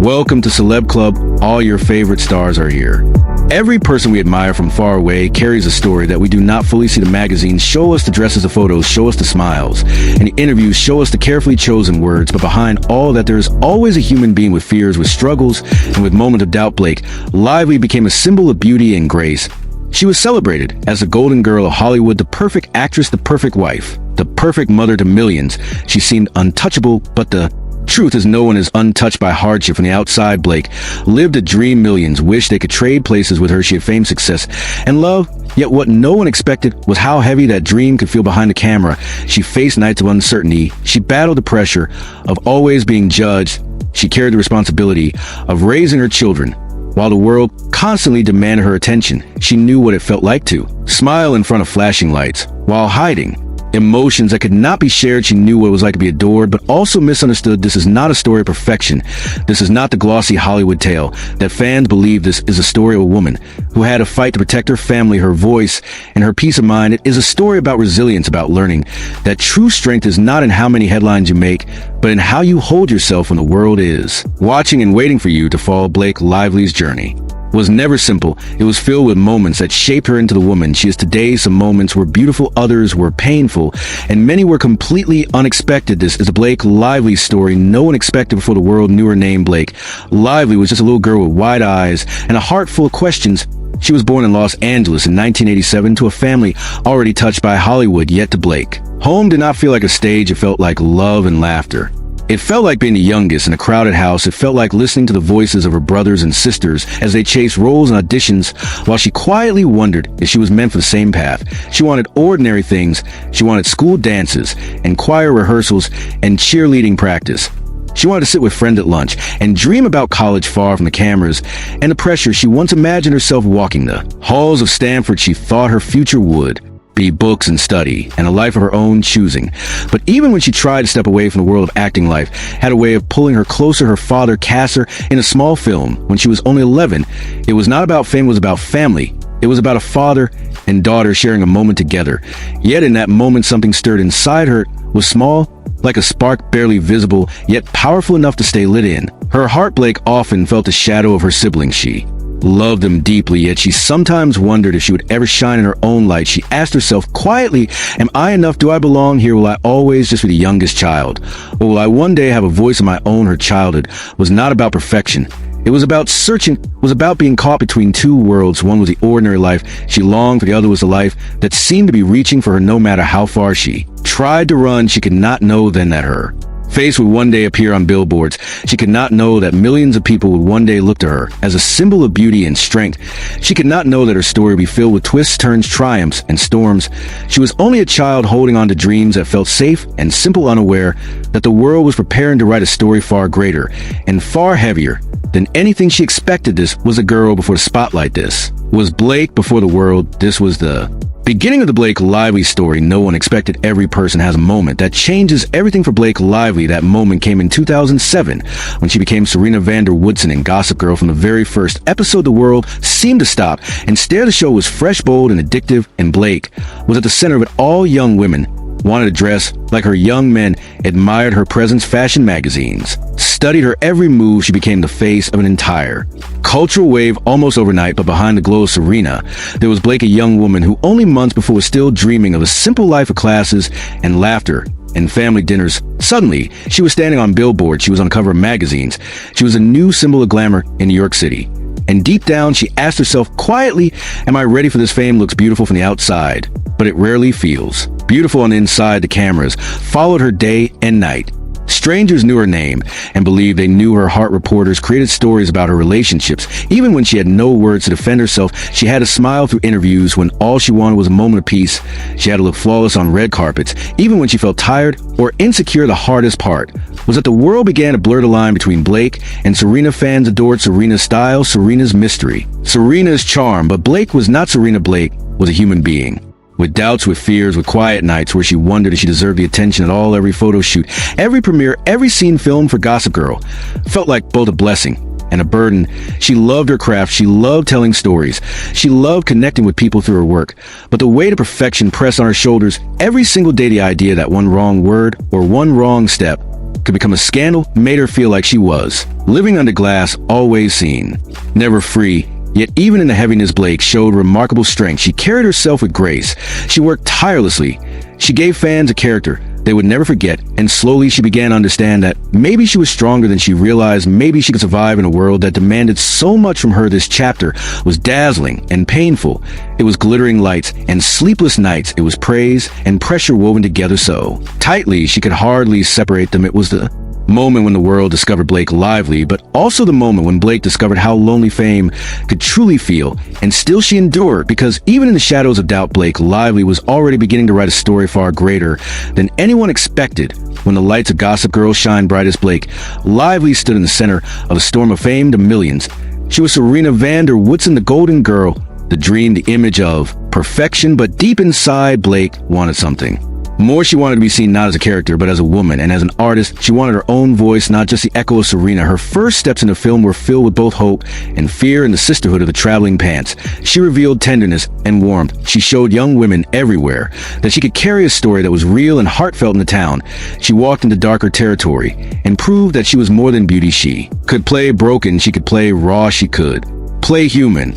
Welcome to Celeb Club. All your favorite stars are here. Every person we admire from far away carries a story that we do not fully see. The magazines show us the dresses, the photos, show us the smiles, and the interviews show us the carefully chosen words. But behind all that, there is always a human being with fears, with struggles, and with moments of doubt. Blake Lively became a symbol of beauty and grace. She was celebrated as the golden girl of Hollywood, the perfect actress, the perfect wife, the perfect mother to millions. She seemed untouchable, but the truth is no one is untouched by hardship. From the outside, Blake lived a dream millions wished they could trade places with her. She had fame, success, and love, yet what no one expected was how heavy that dream could feel behind the camera. She faced nights of uncertainty. She battled the pressure of always being judged. She carried the responsibility of raising her children. While the world constantly demanded her attention, she knew what it felt like to smile in front of flashing lights while hiding emotions that could not be shared. She knew what it was like to be adored, but also misunderstood. This is not a story of perfection. This is not the glossy Hollywood tale that fans believe. This is a story of a woman who had to fight to protect her family, her voice, and her peace of mind. It is a story about resilience, about learning that true strength is not in how many headlines you make, but in how you hold yourself when the world is watching and waiting for you to follow. Blake Lively's journey was never simple. It was filled with moments that shaped her into the woman she is today. Some moments were beautiful, others were painful, and many were completely unexpected. This is a Blake Lively story no one expected before the world knew her name. Blake Lively was just a little girl with wide eyes and a heart full of questions. She was born in Los Angeles in 1987 to a family already touched by Hollywood, yet to Blake, home did not feel like a stage. It felt like love and laughter. It felt like being the youngest in a crowded house. It felt like listening to the voices of her brothers and sisters as they chased roles and auditions, while she quietly wondered if she was meant for the same path. She wanted ordinary things. She wanted school dances and choir rehearsals and cheerleading practice. She wanted to sit with friends at lunch and dream about college far from the cameras and the pressure. She once imagined herself walking the halls of Stanford. She thought her future would be books and study and a life of her own choosing. But even when she tried to step away from the world of acting, life had a way of pulling her closer. Her father cast her in a small film when she was only 11. It was not about fame, it was about family. It was about a father and daughter sharing a moment together. Yet in that moment, something stirred inside her. It was small, like a spark, barely visible, yet powerful enough to stay lit in her heart. Blake often felt the shadow of her siblings. She loved them deeply, yet she sometimes wondered if she would ever shine in her own light. She asked herself quietly, am I enough? Do I belong here? Will I always just be the youngest child? Or will I one day have a voice of my own? Her childhood was not about perfection. It was about searching, was about being caught between two worlds. One was the ordinary life she longed for, the other was the life that seemed to be reaching for her no matter how far she tried to run. She could not know then that her face would one day appear on billboards. She could not know that millions of people would one day look to her as a symbol of beauty and strength. She could not know that her story would be filled with twists, turns, triumphs, and storms. She was only a child holding on to dreams that felt safe and simple, unaware that the world was preparing to write a story far greater and far heavier than anything she expected. This was a girl before the spotlight. This was Blake before the world. This was the beginning of the Blake Lively story no one expected. Every person has a moment that changes everything for Blake Lively. That moment came in 2007 when she became Serena van der Woodsen in Gossip Girl. From the very first episode, the world seemed to stop and stare. The show was fresh, bold, and addictive, and Blake was at the center of it. All young women wanted to dress like her. Young men admired her presence. Fashion magazines studied her every move. She became the face of an entire cultural wave almost overnight. But behind the glow of Serena, there was Blake, a young woman who only months before was still dreaming of a simple life of classes and laughter and family dinners. Suddenly, she was standing on billboards. She was on the cover of magazines. She was a new symbol of glamour in New York City. And deep down, she asked herself quietly, am I ready for this fame? Looks beautiful from the outside, but it rarely feels beautiful on the inside. The cameras followed her day and night. Strangers knew her name and believed they knew her heart. Reporters created stories about her relationships. Even when she had no words to defend herself, she had to smile through interviews. When all she wanted was a moment of peace, she had to look flawless on red carpets. Even when she felt tired or insecure, the hardest part was that the world began to blur the line between Blake and Serena. Fans adored Serena's style, Serena's mystery, Serena's charm. But Blake was not Serena. Blake was a human being, with doubts, with fears, with quiet nights where she wondered if she deserved the attention at all. Every photo shoot, every premiere, every scene filmed for Gossip Girl felt like both a blessing and a burden. She loved her craft. She loved telling stories. She loved connecting with people through her work. But the weight of perfection pressed on her shoulders every single day. The idea that one wrong word or one wrong step could become a scandal made her feel like she was. Living under glass, always seen. Never free. Yet even in the heaviness, Blake showed remarkable strength. She carried herself with grace. She worked tirelessly. She gave fans a character they would never forget, and slowly she began to understand that maybe she was stronger than she realized. Maybe she could survive in a world that demanded so much from her. This chapter was dazzling and painful. It was glittering lights and sleepless nights. It was praise and pressure woven together so tightly she could hardly separate them. It was the moment when the world discovered Blake Lively, but also the moment when Blake discovered how lonely fame could truly feel. And still she endured, because even in the shadows of doubt, Blake Lively was already beginning to write a story far greater than anyone expected. When the lights of Gossip Girl shined brightest, Blake Lively stood in the center of a storm of fame to millions. She was Serena van der Woodsen, the golden girl, the dream, the image of perfection. But deep inside, Blake wanted something more. She wanted to be seen not as a character, but as a woman, and as an artist. She wanted her own voice, not just the echo of Serena. Her first steps into film were filled with both hope and fear and the sisterhood of the traveling pants. She revealed tenderness and warmth. She showed young women everywhere that she could carry a story that was real and heartfelt in the town. She walked into darker territory and proved that she was more than beauty. She could play broken. She could play raw. She could play human.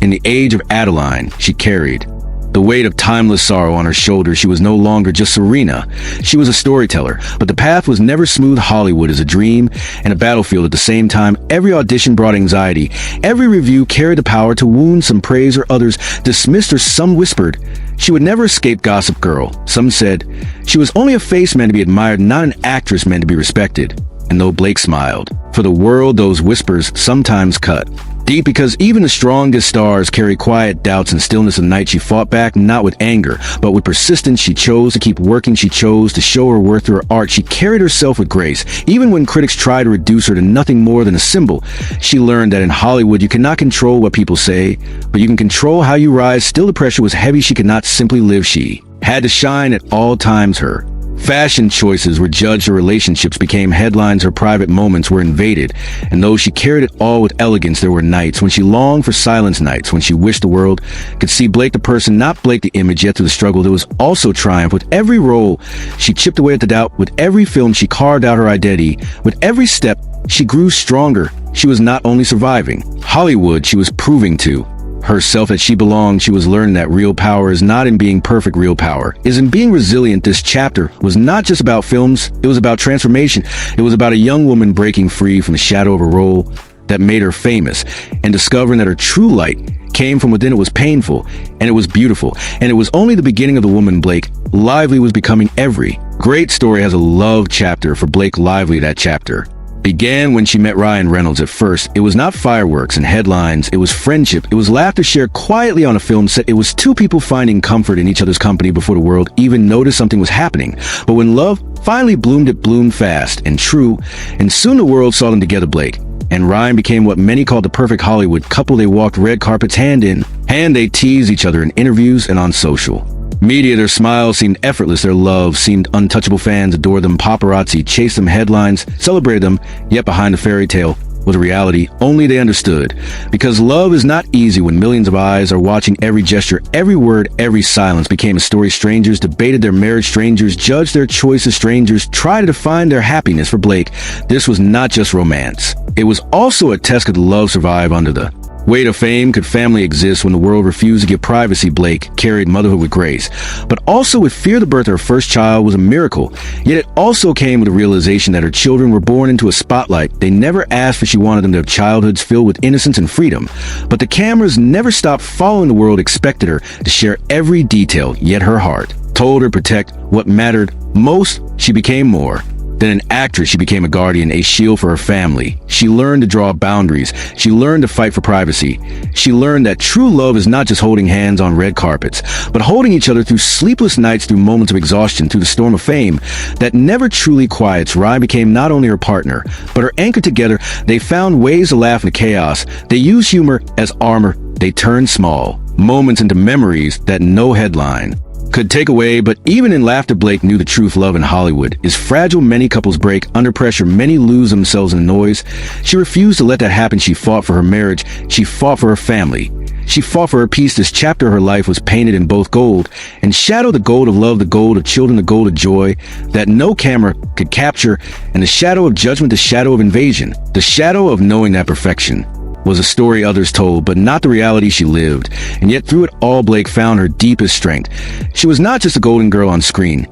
In the age of Adeline, she carried the weight of timeless sorrow on her shoulders. She was no longer just Serena. She was a storyteller, but the path was never smooth. Hollywood is a dream and a battlefield at the same time. Every audition brought anxiety. Every review carried the power to wound. Some praised her, others dismissed her, some whispered she would never escape Gossip Girl. Some said she was only a face meant to be admired, not an actress meant to be respected. And though Blake smiled for the world, those whispers sometimes cut deep, because even the strongest stars carry quiet doubts and stillness of night. She fought back, not with anger, but with persistence. She chose to keep working. She chose to show her worth through her art. She carried herself with grace. Even when critics tried to reduce her to nothing more than a symbol, she learned that in Hollywood, you cannot control what people say, but you can control how you rise. Still, the pressure was heavy. She could not simply live. She had to shine at all times. Her fashion choices were judged. Her relationships became headlines. Her private moments were invaded. And though she carried it all with elegance, there were nights when she longed for silence, nights when she wished the world could see Blake the person, not Blake the image. Yet through the struggle, there was also triumph. With every role, she chipped away at the doubt. With every film, she carved out her identity. With every step, she grew stronger. She was not only surviving Hollywood, she was proving to herself that she belonged. She was learning that real power is not in being perfect. Real power is in being resilient. This chapter was not just about films. It was about transformation. It was about a young woman breaking free from the shadow of a role that made her famous and discovering that her true light came from within. It was painful and it was beautiful, and it was only the beginning of the woman Blake Lively was becoming. Every great story has a love chapter. For Blake Lively, that chapter began when she met Ryan Reynolds. At first, it was not fireworks and headlines. It was friendship. It was laughter shared quietly on a film set. It was two people finding comfort in each other's company before the world even noticed something was happening. But when love finally bloomed, it bloomed fast and true, and soon the world saw them together. Blake and Ryan became what many called the perfect Hollywood couple. They walked red carpets hand in hand. They teased each other in interviews and on social media. Their smiles seemed effortless. Their love seemed untouchable. Fans adored them. Paparazzi chased them. Headlines celebrated them. Yet behind the fairy tale was a reality only they understood. Because love is not easy when millions of eyes are watching. Every gesture, every word, every silence became a story. Strangers debated their marriage. Strangers judged their choices. Strangers tried to define their happiness. For Blake, this was not just romance. It was also a test. Could love survive under the weight of fame? Could family exist when the world refused to give privacy? Blake carried motherhood with grace, but also with fear. The birth of her first child was a miracle, yet it also came with the realization that her children were born into a spotlight. They never asked for. She wanted them to have childhoods filled with innocence and freedom, but the cameras never stopped following. The world expected her to share every detail, yet her heart told her to protect what mattered most. She became more than an actress. She became a guardian, a shield for her family. She learned to draw boundaries. She learned to fight for privacy. She learned that true love is not just holding hands on red carpets, but holding each other through sleepless nights, through moments of exhaustion, through the storm of fame that never truly quiets. Ryan became not only her partner, but her anchor. Together, they found ways to laugh in the chaos. They used humor as armor. They turned small moments into memories that no headline could take away. But even in laughter, Blake knew the truth. Love in Hollywood is fragile. Many couples break under pressure. Many lose themselves in the noise. She refused to let that happen. She fought for her marriage. She fought for her family. She fought for her peace. This chapter of her life was painted in both gold and shadow, the gold of love, the gold of children, the gold of joy that no camera could capture, and the shadow of judgment, the shadow of invasion, the shadow of knowing that perfection was a story others told, but not the reality she lived. And yet through it all, Blake found her deepest strength. She was not just a golden girl on screen.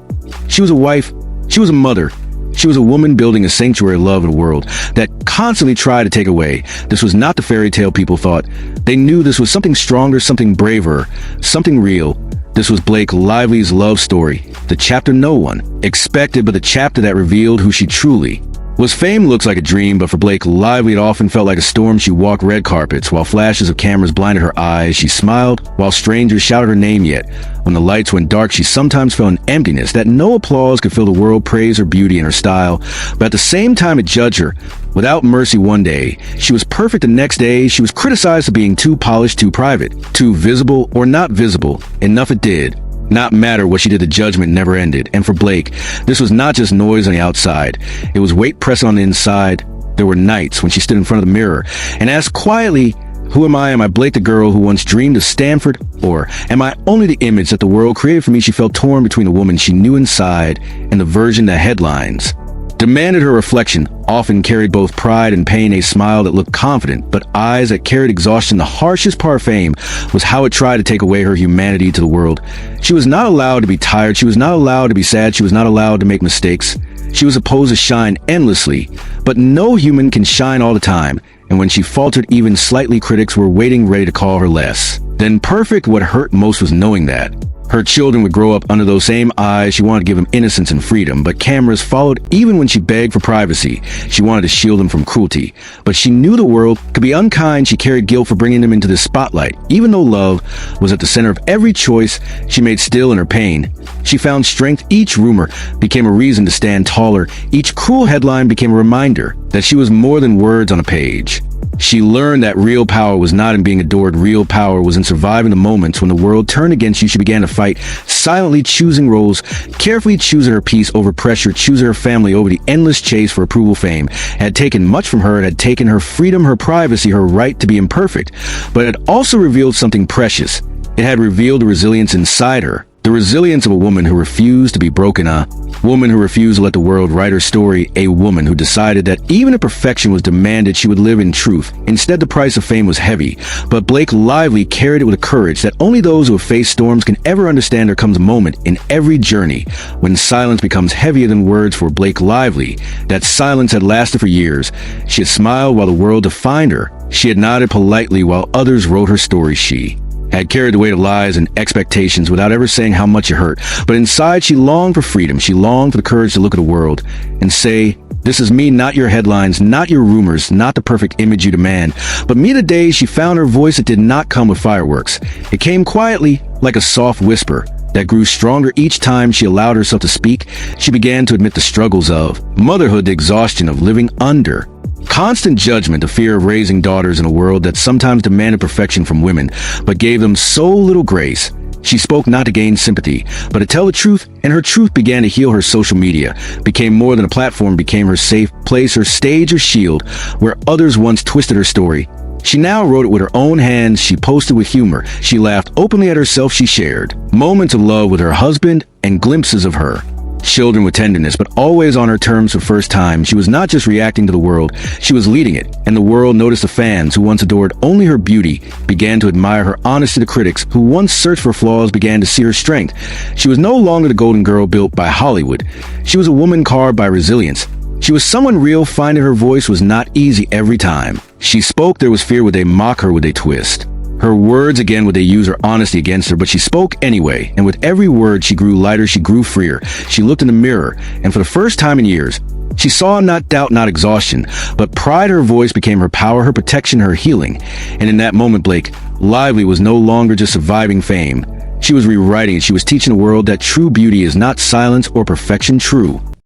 She was a wife. She was a mother. She was a woman building a sanctuary of love in a world that constantly tried to take away. This was not the fairy tale people thought. They knew this was something stronger, something braver, something real. This was Blake Lively's love story, the chapter no one expected, but the chapter that revealed who she truly was. Fame looks like a dream, but for Blake Lively it often felt like a storm. She walked red carpets while flashes of cameras blinded her eyes. She smiled while strangers shouted her name, yet when the lights went dark she sometimes felt an emptiness that no applause could fill. The world praised her beauty and her style, but at the same time it judged her without mercy. One day she was perfect, the next day she was criticized for being too polished, too private, too visible, or not visible enough. It did not matter what she did, the judgment never ended. And for Blake, this was not just noise on the outside, it was weight pressing on the inside. There were nights when she stood in front of the mirror and asked quietly, who am I? Am I Blake, the girl who once dreamed of Stanford? Or am I only the image that the world created for me? She felt torn between the woman she knew inside and the version that headlines demanded. Her reflection often carried both pride and pain, a smile that looked confident, but eyes that carried exhaustion. The harshest part of fame was how it tried to take away her humanity to the world. She was not allowed to be tired. She was not allowed to be sad. She was not allowed to make mistakes. She was supposed to shine endlessly, but no human can shine all the time. And when she faltered even slightly, critics were waiting ready to call her less than perfect. What hurt most was knowing that her children would grow up under those same eyes. She wanted to give them innocence and freedom, but cameras followed even when she begged for privacy. She wanted to shield them from cruelty, but she knew the world could be unkind. She carried guilt for bringing them into the spotlight. Even though love was at the center of every choice she made, still in her pain, she found strength. Each rumor became a reason to stand taller. Each cruel headline became a reminder that she was more than words on a page. She learned that real power was not in being adored. Real power was in surviving the moments when the world turned against you. She began to fight silently, choosing roles, carefully choosing her peace over pressure, choosing her family over the endless chase for approval. Fame had taken much from her. It had taken her freedom, her privacy, her right to be imperfect, but it also revealed something precious. It had revealed the resilience inside her. The resilience of a woman who refused to be broken, a woman who refused to let the world write her story, a woman who decided that even if perfection was demanded, she would live in truth. Instead, the price of fame was heavy, but Blake Lively carried it with a courage that only those who have faced storms can ever understand. There comes a moment in every journey when silence becomes heavier than words. For Blake Lively, that silence had lasted for years. She had smiled while the world defined her. She had nodded politely while others wrote her story. She had carried the weight of lies and expectations without ever saying how much it hurt. But inside, she longed for freedom. She longed for the courage to look at the world and say, this is me, not your headlines, not your rumors, not the perfect image you demand, but me. The day she found her voice, it did not come with fireworks. It came quietly, like a soft whisper that grew stronger each time she allowed herself to speak. She began to admit the struggles of motherhood, the exhaustion of living under constant judgment, the fear of raising daughters in a world that sometimes demanded perfection from women, but gave them so little grace. She spoke not to gain sympathy, but to tell the truth, and her truth began to heal her. Social media became more than a platform, became her safe place, her stage, her shield, where others once twisted her story. She now wrote it with her own hands. She posted with humor. She laughed openly at herself. She shared moments of love with her husband and glimpses of her children with tenderness, but always on her terms. For the first time, she was not just reacting to the world, she was leading it. And the world noticed. The fans who once adored only her beauty began to admire her honesty. The critics who once searched for flaws began to see her strength. She was no longer the golden girl built by Hollywood. She was a woman carved by resilience. She was someone real. Finding her voice was not easy. Every time she spoke, there was fear. Would they mock her? Would they twist her words again? Would they use her honesty against her? But she spoke anyway, and with every word she grew lighter, she grew freer. She looked in the mirror, and for the first time in years, she saw not doubt, not exhaustion, but pride. Her voice became her power, her protection, her healing. And in that moment, Blake Lively was no longer just surviving fame. She was rewriting it. She was teaching the world that true beauty is not silence or perfection. True